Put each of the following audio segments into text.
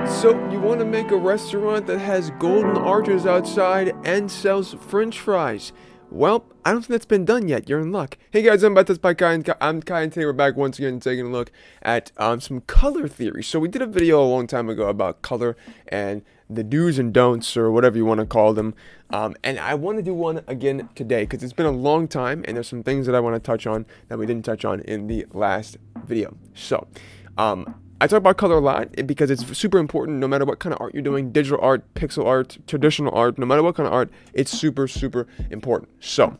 So, you want to make a restaurant that has golden arches outside and sells french fries? Well, I don't think that's been done yet. You're in luck. Hey guys, I'm about TutsByKai, and I'm Kai, and today we're back once again taking a look at some color theory. So we did a video a long time ago about color and the do's and don'ts, or whatever you want to call them. And I want to do one again today because it's been a long time, and there's some things that I want to touch on that we didn't touch on in the last video. So, I talk about color a lot because it's super important no matter what kind of art you're doing, digital art, pixel art, traditional art, no matter what kind of art, it's super, super important. So,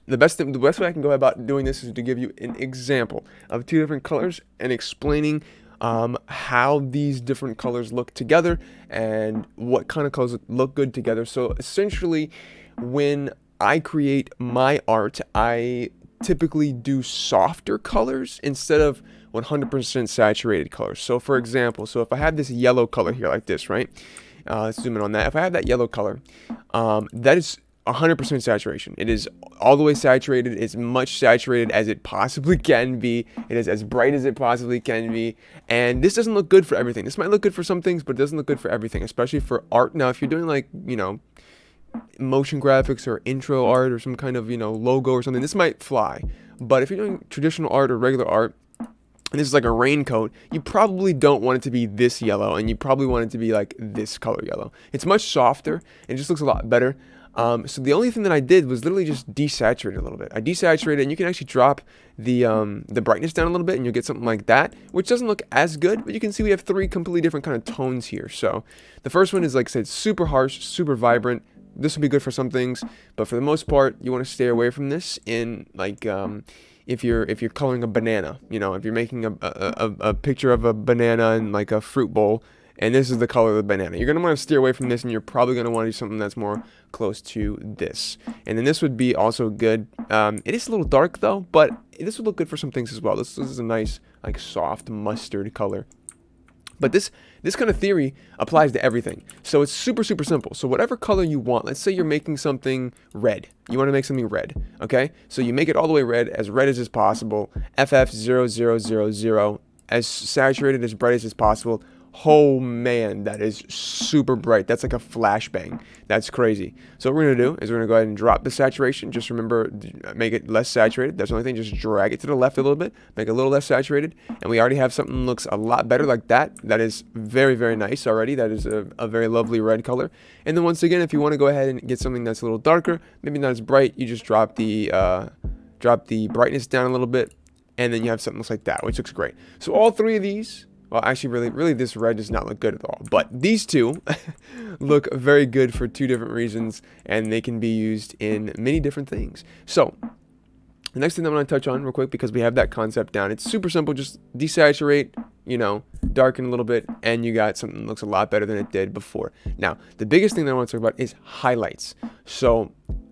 the best way I can go about doing this is to give you an example of two different colors and explaining how these different colors look together and what kind of colors look good together. So, essentially, when I create my art, I typically do softer colors instead of 100% saturated colors. So for example, if I have this yellow color here like this, right? Let's zoom in on that. If I have that yellow color, that is 100% saturation. It is all the way saturated. It's much saturated as it possibly can be. It is as bright as it possibly can be. And this doesn't look good for everything. This might look good for some things, but it doesn't look good for everything, especially for art. Now, if you're doing like, motion graphics or intro art or some kind of, logo or something, this might fly. But if you're doing traditional art or regular art, and this is like a raincoat, you probably don't want it to be this yellow, and you probably want it to be like this color yellow. It's much softer, and it just looks a lot better. So the only thing that I did was literally just desaturate a little bit. I desaturated, and you can actually drop the brightness down a little bit, and you'll get something like that, which doesn't look as good, but you can see we have three completely different kind of tones here. So the first one is, like I said, super harsh, super vibrant. This will be good for some things, but for the most part, you want to stay away from this in like if you're coloring a banana, if you're making a picture of a banana in like a fruit bowl, and this is the color of the banana, you're going to want to steer away from this, and you're probably going to want to do something that's more close to this. And then this would be also good. It is a little dark though, but this would look good for some things as well. This is a nice like soft mustard color. But this kind of theory applies to everything. So it's super, super simple. So whatever color you want, let's say you're making something red. You want to make something red, okay? So you make it all the way red as is possible. FF0000, as saturated, as bright as possible. Oh man, that is super bright. That's like a flashbang. That's crazy. So what we're going to do is we're going to go ahead and drop the saturation. Just remember, make it less saturated. That's the only thing. Just drag it to the left a little bit. Make it a little less saturated. And we already have something that looks a lot better like that. That is very, very nice already. That is a very lovely red color. And then once again, if you want to go ahead and get something that's a little darker, maybe not as bright, you just drop the brightness down a little bit. And then you have something that looks like that, which looks great. So all three of these, well, actually, really, this red does not look good at all. But these two look very good for two different reasons, and they can be used in many different things. So, the next thing I'm going to touch on real quick, because we have that concept down, it's super simple. Just desaturate, darken a little bit, and you got something that looks a lot better than it did before. Now, the biggest thing that I want to talk about is highlights. So,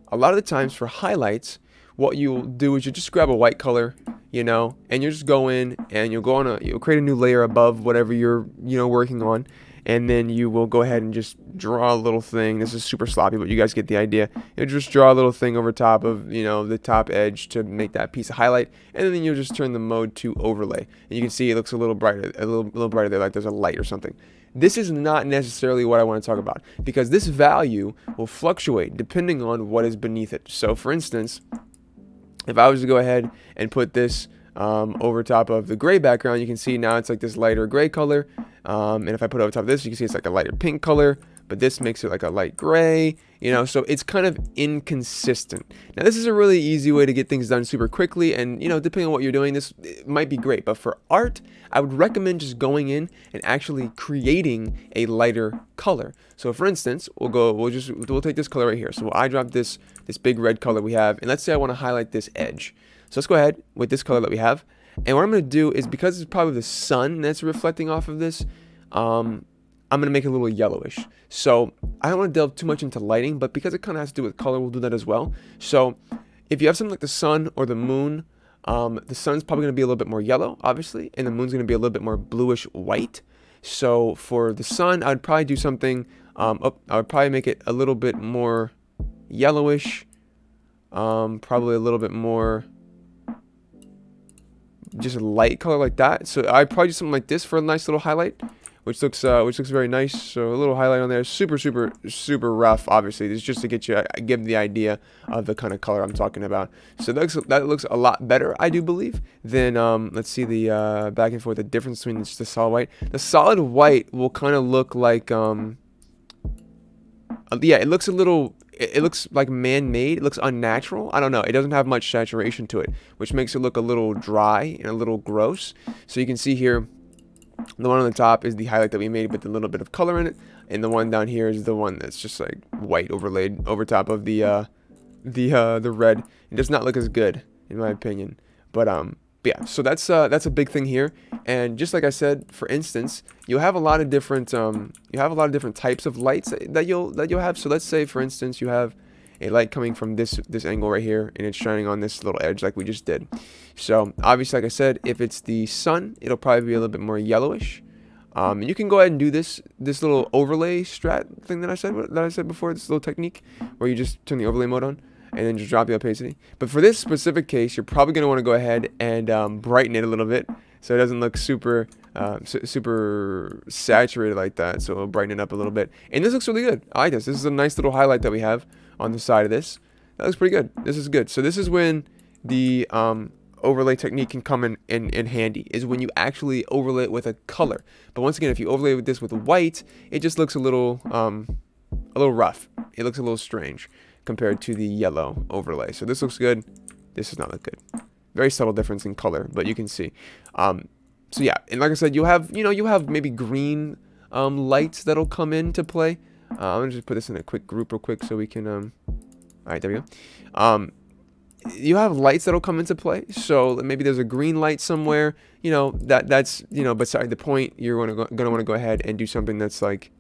a lot of the times for highlights, what you'll do is you just grab a white color, and you just go in and you'll create a new layer above whatever you're, working on. And then you will go ahead and just draw a little thing. This is super sloppy, but you guys get the idea. You'll just draw a little thing over top of, the top edge to make that piece of highlight. And then you'll just turn the mode to overlay. And you can see it looks a little brighter, a little brighter there, like there's a light or something. This is not necessarily what I want to talk about, because this value will fluctuate depending on what is beneath it. So for instance, if I was to go ahead and put this over top of the gray background, you can see now it's like this lighter gray color. And if I put it over top of this, you can see it's like a lighter pink color, but this makes it like a light gray, so it's kind of inconsistent. Now, this is a really easy way to get things done super quickly, and, depending on what you're doing, it might be great. But for art, I would recommend just going in and actually creating a lighter color. So for instance, we'll take this color right here. So I drop this big red color we have, and let's say I want to highlight this edge. So let's go ahead with this color that we have. And what I'm going to do is, because it's probably the sun that's reflecting off of this, I'm going to make it a little yellowish. So I don't want to delve too much into lighting, but because it kind of has to do with color, we'll do that as well. So if you have something like the sun or the moon, the sun's probably going to be a little bit more yellow, obviously, and the moon's going to be a little bit more bluish white. So for the sun, I would probably do something, I would probably make it a little bit more yellowish, probably a little bit more just a light color like that. So I'd probably do something like this for a nice little highlight. which looks very nice. So a little highlight on there, super rough. Obviously, this is just to get you give the idea of the kind of color I'm talking about. So that looks a lot better, I do believe, than let's see the back and forth, the difference between just the solid white. The solid white will kind of look like yeah, it looks a little. It looks like man-made. It looks unnatural. I don't know. It doesn't have much saturation to it, which makes it look a little dry and a little gross. So you can see here, the one on the top is the highlight that we made with a little bit of color in it, and the one down here is the one that's just like white overlaid over top of the red. It does not look as good, in my opinion. But yeah. So that's a big thing here. And just like I said, for instance, you'll have a lot of different types of lights that you'll have. So let's say, for instance, you have a light coming from this angle right here, and it's shining on this little edge like we just did. So obviously, like I said, if it's the sun, it'll probably be a little bit more yellowish. And you can go ahead and do this little overlay strat thing that I said before, this little technique where you just turn the overlay mode on and then just drop the opacity. But for this specific case, you're probably going to want to go ahead and brighten it a little bit so it doesn't look super saturated like that. So it'll brighten it up a little bit. And this looks really good. I like this. This is a nice little highlight that we have on the side of this. That looks pretty good. This is good. So this is when the overlay technique can come in handy, is when you actually overlay it with a color. But once again, if you overlay this with white, it just looks a little rough. It looks a little strange compared to the yellow overlay. So this looks good. This does not look good. Very subtle difference in color, but you can see. So yeah, and like I said, you have maybe green lights that'll come into play. I'm gonna just put this in a quick group real quick so we can all right, there we go. You have lights that'll come into play. So maybe there's a green light somewhere, that's beside the point. You're gonna want to go ahead and do something that's like,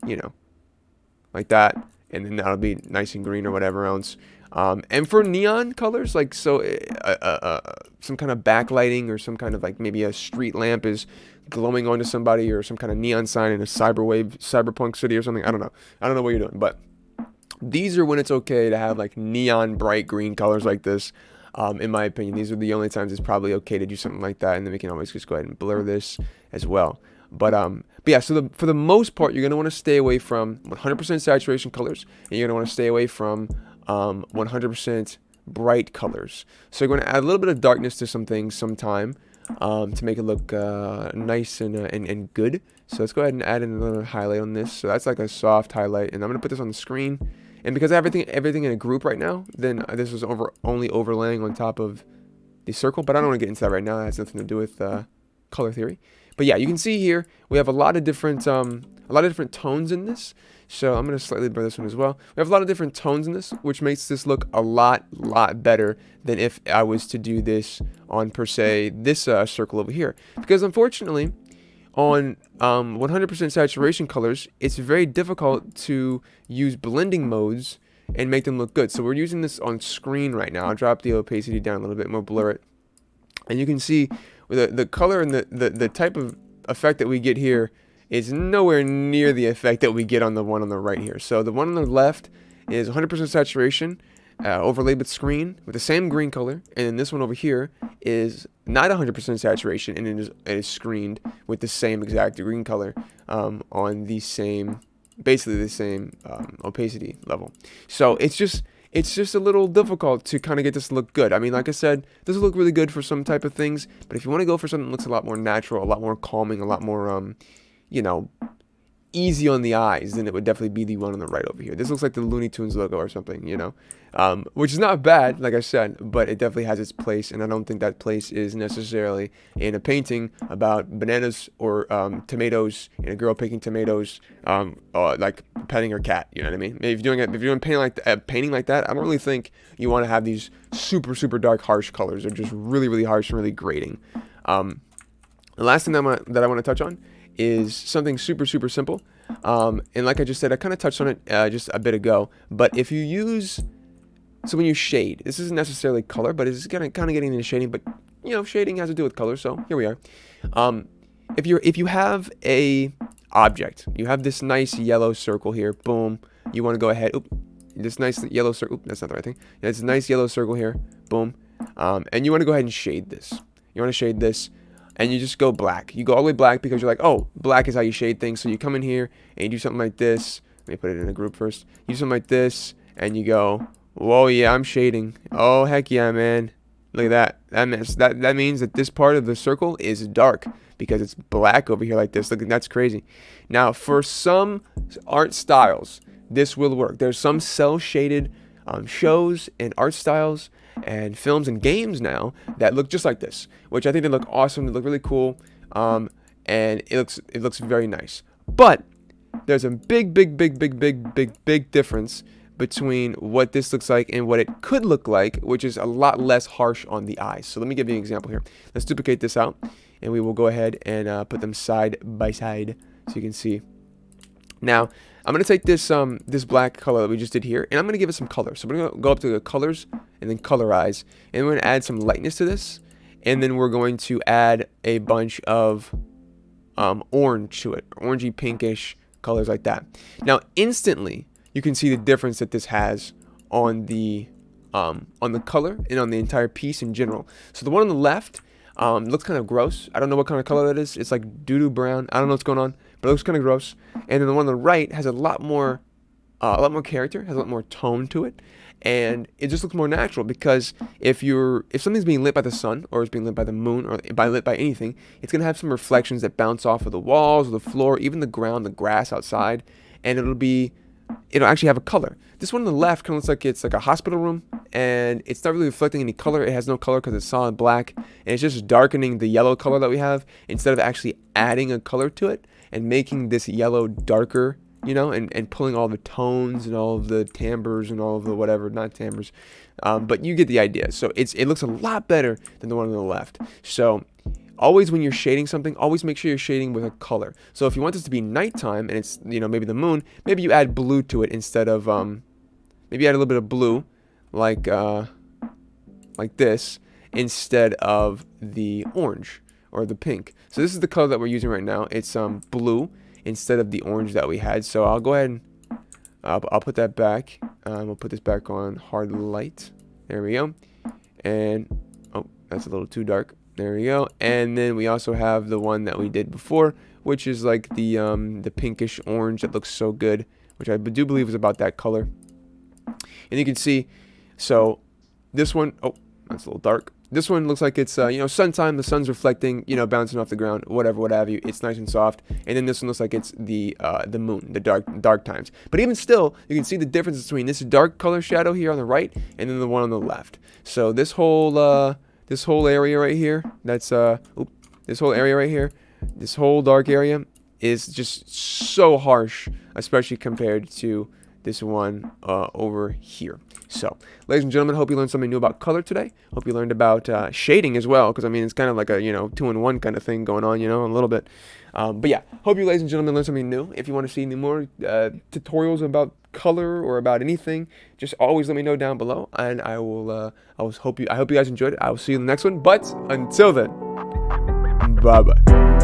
like that, and then that'll be nice and green or whatever else. And for neon colors, like some kind of backlighting, or some kind of like maybe a street lamp is glowing onto somebody, or some kind of neon sign in a cyberpunk city or something. I don't know what you're doing, but these are when it's okay to have like neon bright green colors like this. In my opinion, these are the only times it's probably okay to do something like that, and then we can always just go ahead and blur this as well. But yeah, so for the most part, you're going to want to stay away from 100% saturation colors, and you're going to want to stay away from 100% bright colors. So you're going to add a little bit of darkness to some things sometime to make it look nice and good. So let's go ahead and add in another highlight on this. So that's like a soft highlight, and I'm going to put this on the screen. And because I have everything in a group right now, then this is only overlaying on top of the circle. But I don't want to get into that right now. That has nothing to do with color theory. But yeah, you can see here we have a lot of different tones in this. So I'm going to slightly blur this one as well. We have a lot of different tones in this, which makes this look a lot better than if I was to do this on, per se, this circle over here. Because unfortunately, on 100% saturation colors, it's very difficult to use blending modes and make them look good. So we're using this on screen right now. I'll drop the opacity down a little bit more, blur it. And you can see the color and the type of effect that we get here is nowhere near the effect that we get on the one on the right here. So the one on the left is 100% saturation, overlaid with screen with the same green color, and then this one over here is not 100% saturation, and it is screened with the same exact green color on the same, basically the same opacity level. So it's just a little difficult to kind of get this to look good. I mean, like I said, this will look really good for some type of things, but if you want to go for something that looks a lot more natural, a lot more calming, a lot more easy on the eyes, then it would definitely be the one on the right over here. This looks like the Looney Tunes logo or something, which is not bad, like I said, but it definitely has its place, and I don't think that place is necessarily in a painting about bananas or tomatoes, and a girl picking tomatoes, like petting her cat. You know what I mean? If you're doing painting like that, I don't really think you want to have these super dark, harsh colors. They're just really harsh and really grating. The last thing that I want to touch on is something super simple, and like I just said, I kind of touched on it just a bit ago, but if you use, so when you shade, this isn't necessarily color, but it's kind of getting into shading, but shading has to do with color, so here we are. If you have a object, you have this nice yellow circle here, boom, you want to go ahead, this nice yellow circle, that's not the right thing, it's a nice yellow circle here, boom, and you want to go ahead and shade this. You want to shade this. and you just go black. You go all the way black because you're like, oh, black is how you shade things. So you come in here and you do something like this. Let me put it in a group first. You do something like this, and you go, whoa, yeah, I'm shading. Oh, heck yeah, man. Look at that. That means that this part of the circle is dark because it's black over here like this. Look, that's crazy. Now, for some art styles, this will work. There's some cel-shaded shows and art styles and films and games now that look just like this, which I think they look awesome. They look really cool, and it looks very nice. But there's a big difference between what this looks like and what it could look like, which is a lot less harsh on the eyes. So let me give you an example here. Let's duplicate this out, and we will go ahead and put them side by side so you can see. Now, I'm going to take this this black color that we just did here, and I'm going to give it some color. So we're going to go up to the colors and then colorize, and we're going to add some lightness to this, and then we're going to add a bunch of orange to it, orangey pinkish colors like that. Now, instantly, you can see the difference that this has on the color and on the entire piece in general. So the one on the left looks kind of gross. I don't know what kind of color that is. It's like doo-doo brown. I don't know what's going on, but it looks kind of gross. And then the one on the right has a lot more character, has a lot more tone to it, and it just looks more natural. Because if something's being lit by the sun, or it's being lit by the moon, or lit by anything, it's gonna have some reflections that bounce off of the walls, or the floor, even the ground, the grass outside, and it'll actually have a color. This one on the left kind of looks like it's like a hospital room, and it's not really reflecting any color. It has no color because it's solid black, and it's just darkening the yellow color that we have instead of actually adding a color to it and making this yellow darker, you know, and pulling all the tones and all of the timbres and all of the whatever, not timbres, but you get the idea. So it looks a lot better than the one on the left. So always when you're shading something, always make sure you're shading with a color. So if you want this to be nighttime and it's, you know, maybe the moon, maybe you add blue to it instead of, maybe add a little bit of blue, like this, instead of the orange or the pink. So this is the color that we're using right now. It's blue instead of the orange that we had. So I'll go ahead and I'll put that back. We'll put this back on hard light. There we go. And, oh, that's a little too dark. There we go. And then we also have the one that we did before, which is like the pinkish orange that looks so good, which I do believe is about that color. And you can see, so this one, oh, that's a little dark. This one looks like it's, you know, sun time, the sun's reflecting, you know, bouncing off the ground, whatever, what have you. It's nice and soft. And then this one looks like it's the moon, the dark times. But even still, you can see the difference between this dark color shadow here on the right and then the one on the left. So this whole area right here, that's, this whole area right here, this whole dark area is just so harsh, especially compared to this one over here. So, ladies and gentlemen, hope you learned something new about color today. Hope you learned about shading as well, because I mean, it's kind of like a, you know, 2-in-1 kind of thing going on, you know, a little bit. But yeah, hope you, ladies and gentlemen, learned something new. If you want to see any more tutorials about color or about anything, just always let me know down below, and I will. I hope you guys enjoyed it. I will see you in the next one. But until then, bye bye.